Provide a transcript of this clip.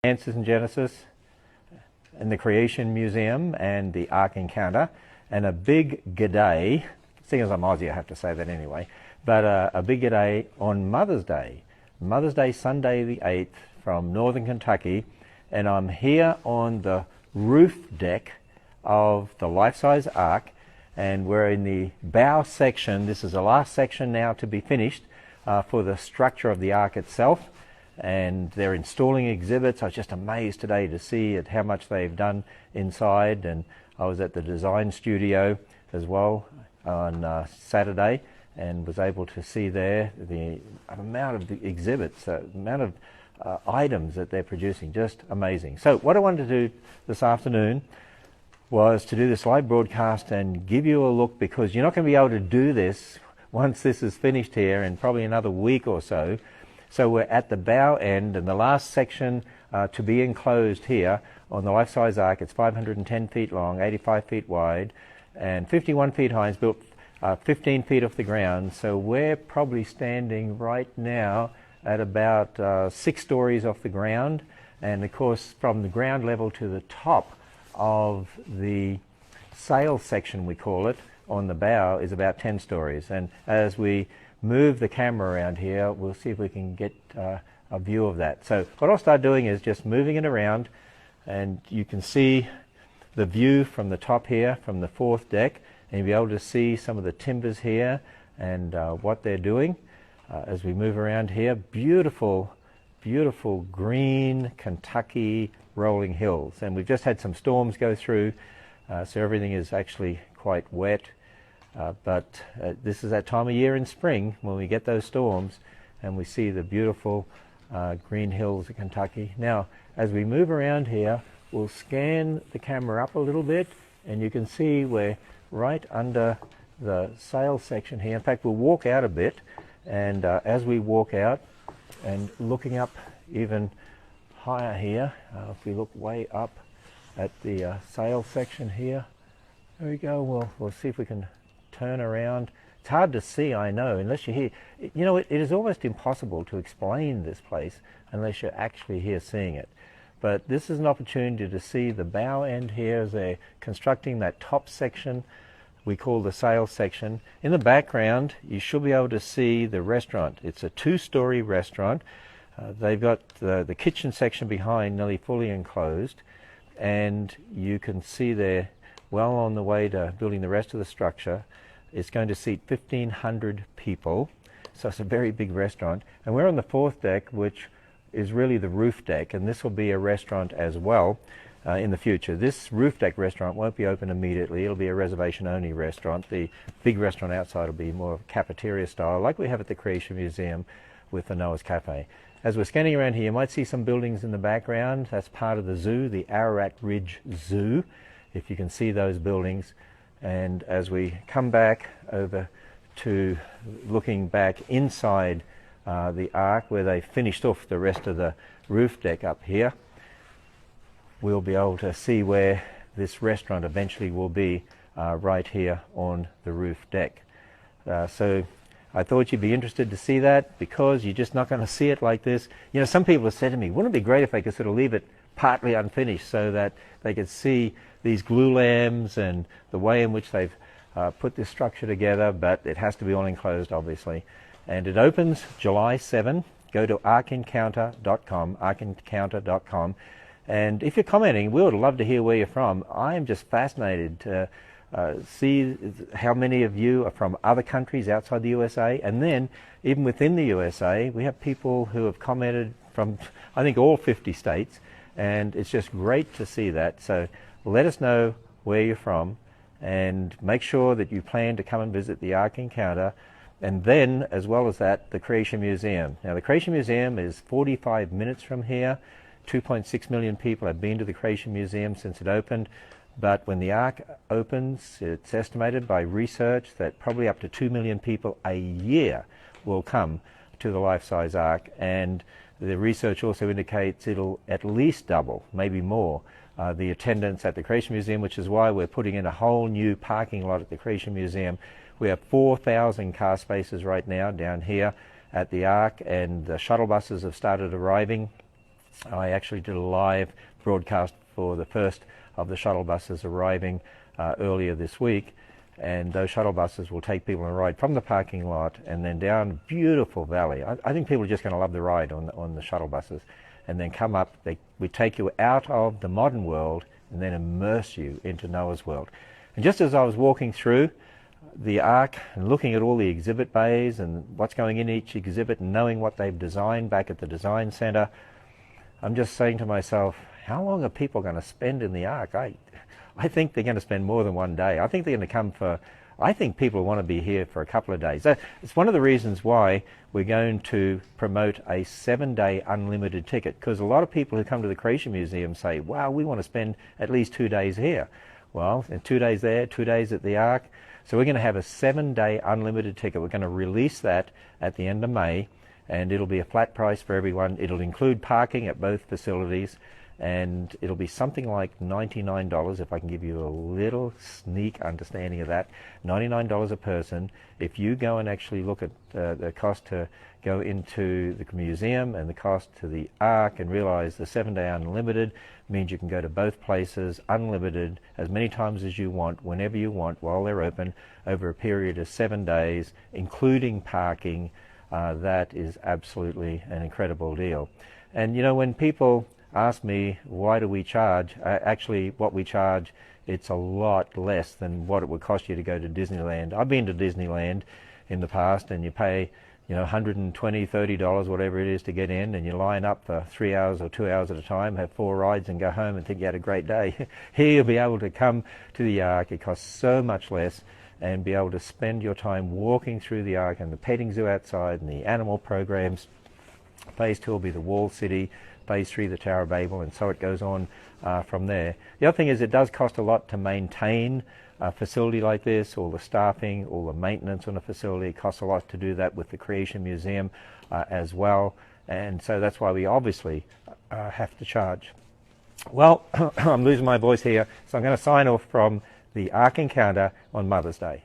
Answers in Genesis and the Creation Museum and the Ark Encounter, and a big g'day, seeing as I'm Aussie I have to say that anyway, but a big g'day on Mother's Day. Mother's Day, Sunday the 8th, from northern Kentucky, and I'm here on the roof deck of the life-size Ark, and we're in the bow section. This is the last section now to be finished for the structure of the Ark itself. And they're installing exhibits. I was just amazed today to see at how much they've done inside, and I was at the design studio as well on Saturday and was able to see there the amount of the exhibits, the amount of items that they're producing. Just amazing. So what I wanted to do this afternoon was to do this live broadcast and give you a look, because you're not going to be able to do this once this is finished here in probably another week or so. So we're at the bow end, and the last section to be enclosed here on the life-size Ark. It's 510 feet long, 85 feet wide, and 51 feet high. It's built 15 feet off the ground. So we're probably standing right now at about 6 stories off the ground. And of course, from the ground level to the top of the sail section, we call it, on the bow is about 10 stories. And as we move the camera around here, we'll see if we can get a view of that. So what I'll start doing is just moving it around, and you can see the view from the top here, from the 4th deck, and you'll be able to see some of the timbers here and what they're doing as we move around here. Beautiful, beautiful green Kentucky rolling hills, and we've just had some storms go through, so everything is actually quite wet. But this is that time of year in spring when we get those storms and we see the beautiful green hills of Kentucky. Now, as we move around here, we'll scan the camera up a little bit, and you can see we're right under the sail section here. In fact, we'll walk out a bit, and as we walk out and looking up even higher here, if we look way up at the sail section here, there we go. We'll see if we can turn around. It's hard to see, I know, unless you're here. You know, it is almost impossible to explain this place unless you're actually here seeing it. But this is an opportunity to see the bow end here as they're constructing that top section we call the sail section. In the background, you should be able to see the restaurant. It's a 2-story restaurant. They've got the kitchen section behind nearly fully enclosed, and you can see they're well on the way to building the rest of the structure. It's going to seat 1,500 people, so it's a very big restaurant. And we're on the 4th deck, which is really the roof deck, and this will be a restaurant as well in the future. This roof deck restaurant won't be open immediately. It'll be a reservation-only restaurant. The big restaurant outside will be more cafeteria style, like we have at the Creation Museum with the Noah's Cafe. As we're scanning around here, you might see some buildings in the background. That's part of the zoo, the Ararat Ridge Zoo, if you can see those buildings. And as we come back over to looking back inside the Ark, where they finished off the rest of the roof deck up here, we'll be able to see where this restaurant eventually will be right here on the roof deck. So I thought you'd be interested to see that, because you're just not going to see it like this. You know, some people have said to me, wouldn't it be great if they could sort of leave it partly unfinished so that they could see these glue lambs and the way in which they've put this structure together, but it has to be all enclosed, obviously. And it opens July 7. Go to arkencounter.com, arkencounter.com. And if you're commenting, we would love to hear where you're from. I am just fascinated to see how many of you are from other countries outside the USA. And then, even within the USA, we have people who have commented from, I think, all 50 states. And it's just great to see that. So let us know where you're from, and make sure that you plan to come and visit the Ark Encounter, and then, as well as that, the Creation Museum. Now, the Creation Museum is 45 minutes from here. 2.6 million people have been to the Creation Museum since it opened, but when the Ark opens, it's estimated by research that probably up to 2 million people a year will come to the life-size Ark, and the research also indicates it'll at least double, maybe more, the attendance at the Creation Museum, which is why we're putting in a whole new parking lot at the Creation Museum. We have 4,000 car spaces right now down here at the Ark, and the shuttle buses have started arriving. I actually did a live broadcast for the first of the shuttle buses arriving earlier this week, and those shuttle buses will take people on a ride from the parking lot and then down a beautiful valley. I think people are just going to love the ride on the shuttle buses, and then come up. We take you out of the modern world and then immerse you into Noah's world. And just as I was walking through the Ark and looking at all the exhibit bays and what's going in each exhibit and knowing what they've designed back at the design center, I'm just saying to myself, how long are people going to spend in the Ark? I think they're going to spend more than one day. I think they're going to come I think people want to be here for a couple of days. It's one of the reasons why we're going to promote a 7-day unlimited ticket, because a lot of people who come to the Creation Museum say, wow, we want to spend at least 2 days here. Well, 2 days there, 2 days at the Ark. So we're going to have a 7-day unlimited ticket. We're going to release that at the end of May, and it'll be a flat price for everyone. It'll include parking at both facilities, and it'll be something like $99, if I can give you a little sneak understanding of that. $99 a person. If you go and actually look at the cost to go into the museum and the cost to the Ark and realize the 7-day unlimited means you can go to both places unlimited as many times as you want, whenever you want, while they're open, over a period of 7 days, including parking. That is absolutely an incredible deal. And you know, when people ask me why do we charge, actually what we charge, it's a lot less than what it would cost you to go to Disneyland. I've been to Disneyland in the past, and you pay, you know, $120, $30, whatever it is, to get in, and you line up for 3 hours or 2 hours at a time, have 4 rides and go home and think you had a great day. Here you'll be able to come to the Ark. It costs so much less, and be able to spend your time walking through the Ark and the petting zoo outside and the animal programs. Phase 2 will be the Wall City, Phase 3 the Tower of Babel, and so it goes on from there. The other thing is, it does cost a lot to maintain a facility like this, all the staffing, all the maintenance on a facility. It costs a lot to do that with the Creation Museum as well, and so that's why we obviously have to charge. Well, I'm losing my voice here, so I'm going to sign off from the Ark Encounter on Mother's Day.